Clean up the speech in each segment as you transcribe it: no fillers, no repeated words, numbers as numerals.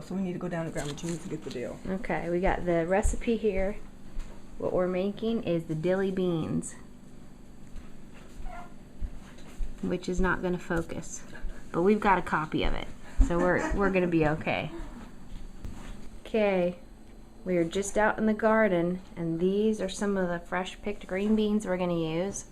So we need to go down to Grandma Jean's to get the dill. Okay, we got the recipe here. What we're making is the Dilly Beans, which is not going to focus, but we've got a copy of it, so we're going to be okay. Okay, we are just out in the garden, and these are some of the fresh picked green beans we're going to use.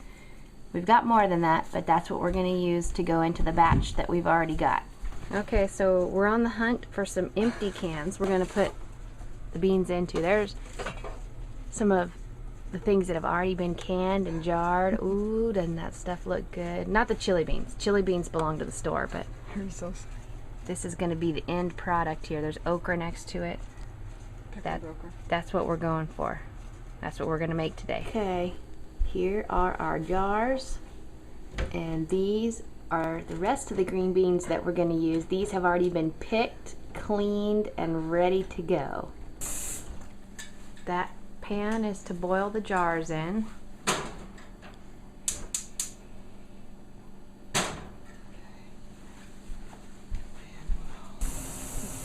We've got more than that, but that's what we're going to use to go into the batch that we've already got. Okay, so we're on the hunt for some empty cans we're going to put the beans into. There's some of the things that have already been canned and jarred. Ooh, doesn't that stuff look good? Not the chili beans. Chili beans belong to the store, but this is going to be the end product here. There's okra next to it. That's what we're going for. That's what we're going to make today. Okay, here are our jars, and these are the rest of the green beans that we're going to use. These have already been picked, cleaned, and ready to go. That pan is to boil the jars in.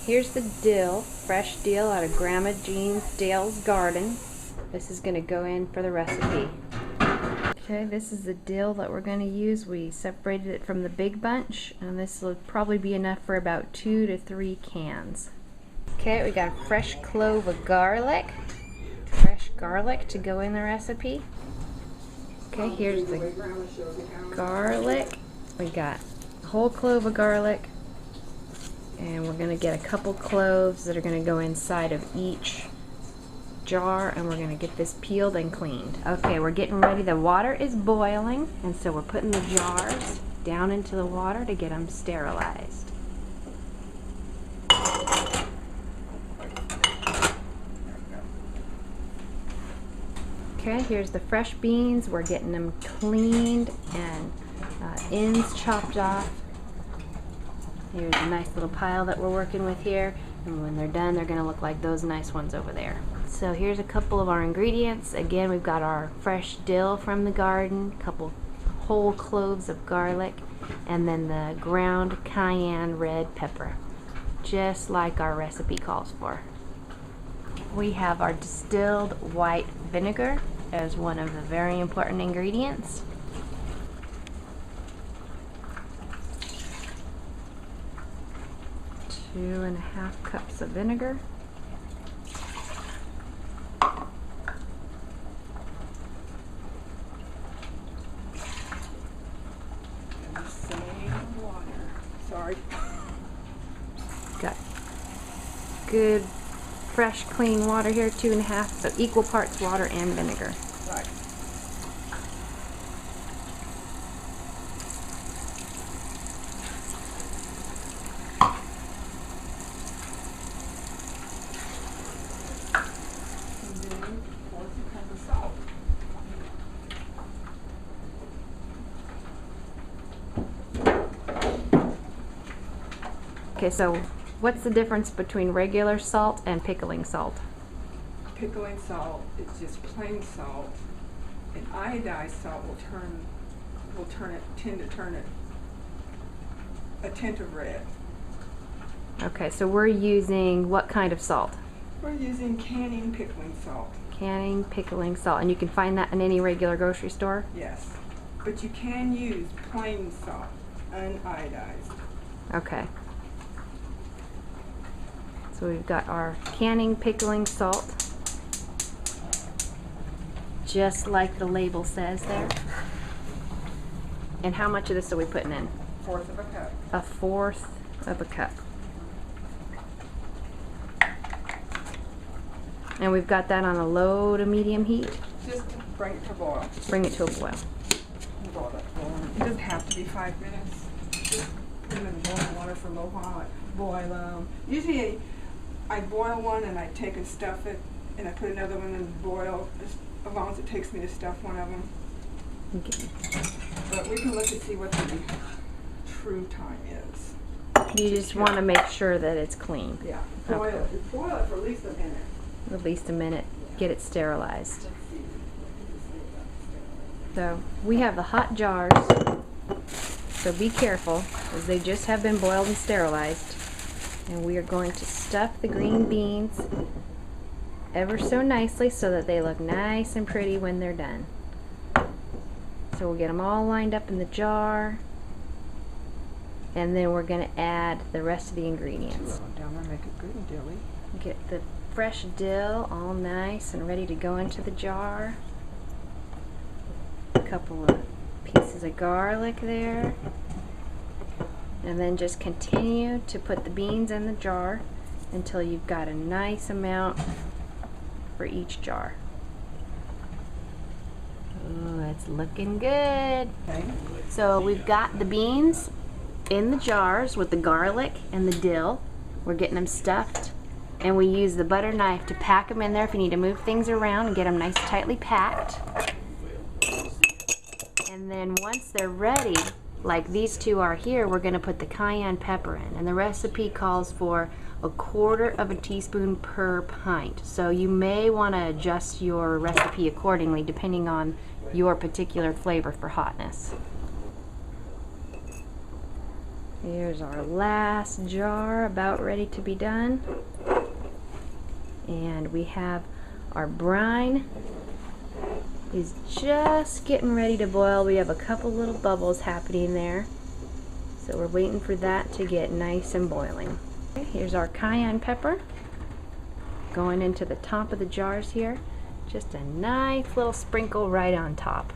Here's the dill, fresh dill out of Grandma Jean's Dale's garden. This is going to go in for the recipe. Okay, this is the dill that we're going to use. We separated it from the big bunch, and this will probably be enough for about 2 to 3 cans. Okay, we got a fresh clove of garlic. Fresh garlic to go in the recipe. Okay, here's the garlic. We got a whole clove of garlic, and we're going to get a couple cloves that are going to go inside of each jar, and we're going to get this peeled and cleaned. Okay, we're getting ready. The water is boiling, and so we're putting the jars down into the water to get them sterilized. Okay, here's the fresh beans. We're getting them cleaned and ends chopped off. Here's a nice little pile that we're working with here, and when they're done, they're going to look like those nice ones over there. So here's a couple of our ingredients. Again, we've got our fresh dill from the garden, a couple whole cloves of garlic, and then the ground cayenne red pepper, just like our recipe calls for. We have our distilled white vinegar as one of the very important ingredients. Two and a half cups of vinegar. Got good fresh clean water here, 2.5, so equal parts water and vinegar. Right. And then 4 cups of salt. Okay, so what's the difference between regular salt and pickling salt? Pickling salt is just plain salt, and iodized salt will tend to turn it a tint of red. Okay, so we're using what kind of salt? We're using canning pickling salt. Canning pickling salt, and you can find that in any regular grocery store? Yes, but you can use plain salt, uniodized. Okay. So we've got our canning pickling salt, just like the label says there. And how much of this are we putting in? 1/4 of a cup. 1/4 of a cup. And we've got that on a low to medium heat. Just bring it to boil. Bring it to a boil. Boil it. It doesn't have to be 5 minutes. Just put them in boiling water for a little while. Boil them. Usually I boil one and I take and stuff it, and I put another one in the boil, as long as it takes me to stuff one of them. Okay. But we can look and see what the true time is. You just want to make sure that it's clean. Yeah. Boil Okay. it. Boil it for at least a minute. At least a minute. Get it sterilized. Let's see. So we have the hot jars, so be careful, as they just have been boiled and sterilized. And we are going to stuff the green beans ever so nicely so that they look nice and pretty when they're done. So we'll get them all lined up in the jar, and then we're going to add the rest of the ingredients. Down there, make it green dilly. Get the fresh dill all nice and ready to go into the jar. A couple of pieces of garlic there. And then just continue to put the beans in the jar until you've got a nice amount for each jar. Oh, it's looking good. Okay. So we've got the beans in the jars with the garlic and the dill. We're getting them stuffed, and we use the butter knife to pack them in there if you need to move things around and get them nice tightly packed. And then once they're ready, like these two are here, we're going to put the cayenne pepper in, and the recipe calls for 1/4 teaspoon per pint. So you may want to adjust your recipe accordingly depending on your particular flavor for hotness. Here's our last jar about ready to be done. And we have our brine is just getting ready to boil. We have a couple little bubbles happening there. So we're waiting for that to get nice and boiling. Okay, here's our cayenne pepper going into the top of the jars here. Just a nice little sprinkle right on top.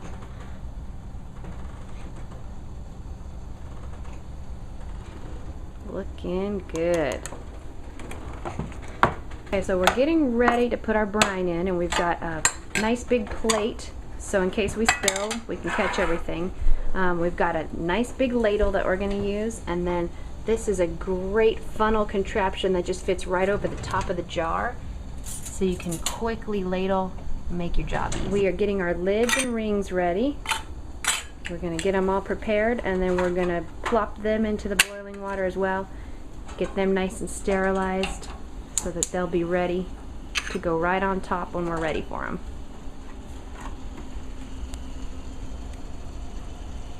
Looking good. Okay, so we're getting ready to put our brine in, and we've got a nice big plate, so in case we spill, we can catch everything. We've got a nice big ladle that we're going to use, and then this is a great funnel contraption that just fits right over the top of the jar, so you can quickly ladle and make your job easy. We are getting our lids and rings ready. We're going to get them all prepared, and then we're going to plop them into the boiling water as well. Get them nice and sterilized so that they'll be ready to go right on top when we're ready for them.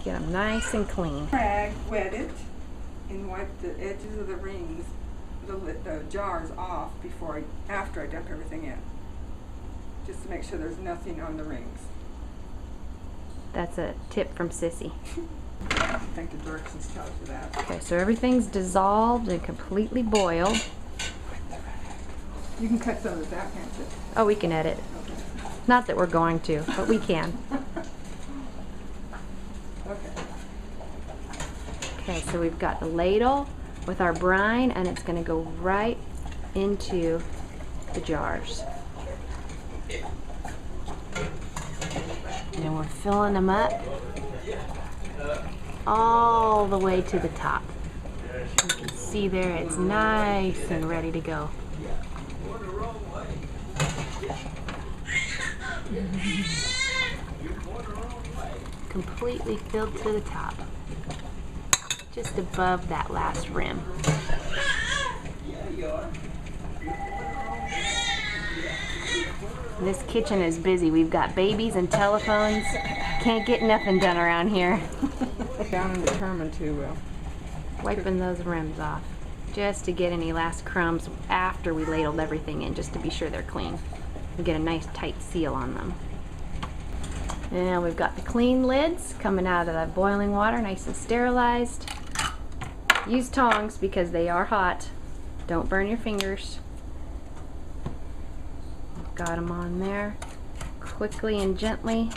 Get them nice and clean. Rag, wet it, and wipe the edges of the rings, the jars off after I dump everything in, just to make sure there's nothing on the rings. That's a tip from Sissy. I think the directions tells you that. Okay, so everything's dissolved and completely boiled. You can cut some of this out, can't you? Oh, we can edit. Okay. Not that we're going to, but we can. Okay. Okay, so we've got the ladle with our brine, and it's going to go right into the jars. And we're filling them up all the way to the top. You can see there it's nice and ready to go. Completely filled to the top, just above that last rim. This kitchen is busy. We've got babies and telephones. Can't get nothing done around here. Down and determined to Wiping those rims off just to get any last crumbs after we ladled everything in, just to be sure they're clean. We get a nice tight seal on them. And we've got the clean lids coming out of the boiling water, nice and sterilized. Use tongs because they are hot. Don't burn your fingers. Got them on there. Quickly and gently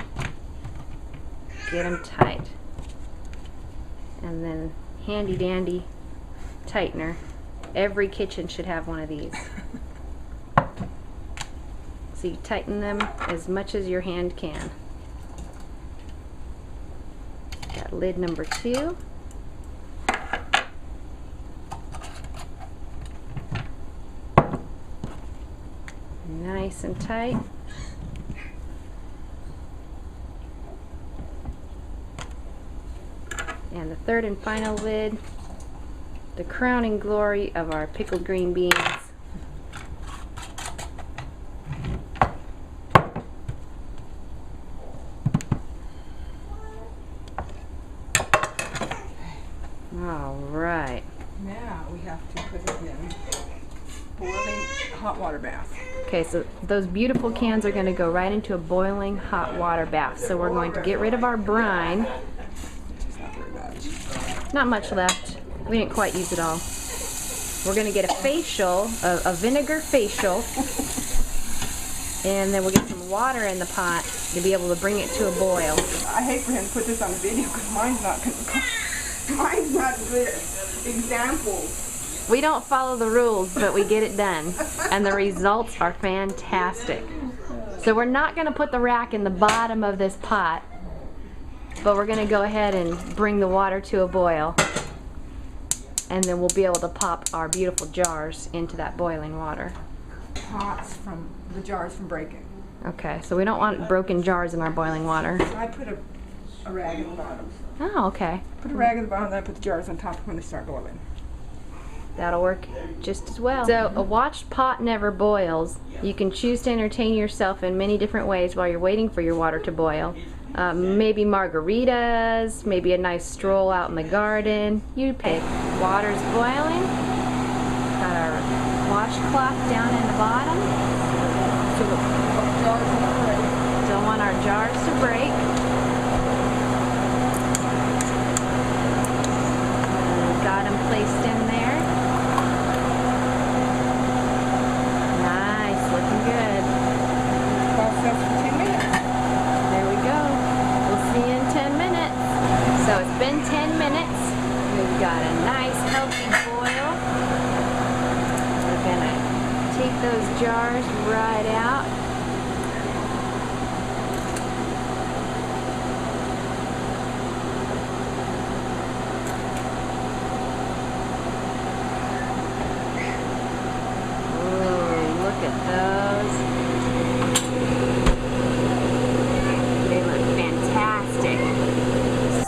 get them tight. And then handy dandy tightener. Every kitchen should have one of these. So you tighten them as much as your hand can. Got lid number 2. Nice and tight. And the third and final lid, the crowning glory of our pickled green beans. All right. Now we have to put it in boiling hot water bath. Okay, so those beautiful cans are going to go right into a boiling hot water bath. So we're going to get rid of our brine. Which is not very much. Not much left. We didn't quite use it all. We're going to get a facial, a vinegar facial, and then we'll get some water in the pot to be able to bring it to a boil. I hate for him to put this on the video because mine's not good examples. We don't follow the rules, but we get it done, and the results are fantastic. So we're not going to put the rack in the bottom of this pot, but we're going to go ahead and bring the water to a boil, and then we'll be able to pop our beautiful jars into that boiling water. Pots from the jars from breaking. Okay, so we don't want broken jars in our boiling water. So I put a rag in the bottom. Oh, okay. Put a rag in the bottom, then I put the jars on top when they start boiling. That'll work just as well. So a watched pot never boils. You can choose to entertain yourself in many different ways while you're waiting for your water to boil. Maybe margaritas, maybe a nice stroll out in the garden. You pick. Water's boiling. Got our washcloth down in the bottom. Don't want our jars to break. Got them placed in there. Nice, looking good. Process for 10 minutes. There we go. We'll see you in 10 minutes. So it's been 10 minutes. We've got a nice healthy boil. We're gonna take those jars right out.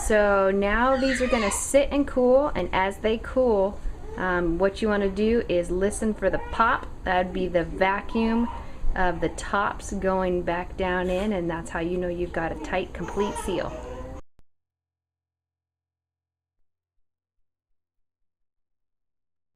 So now these are going to sit and cool, and as they cool, what you want to do is listen for the pop. That would be the vacuum of the tops going back down in, and that's how you know you've got a tight, complete seal.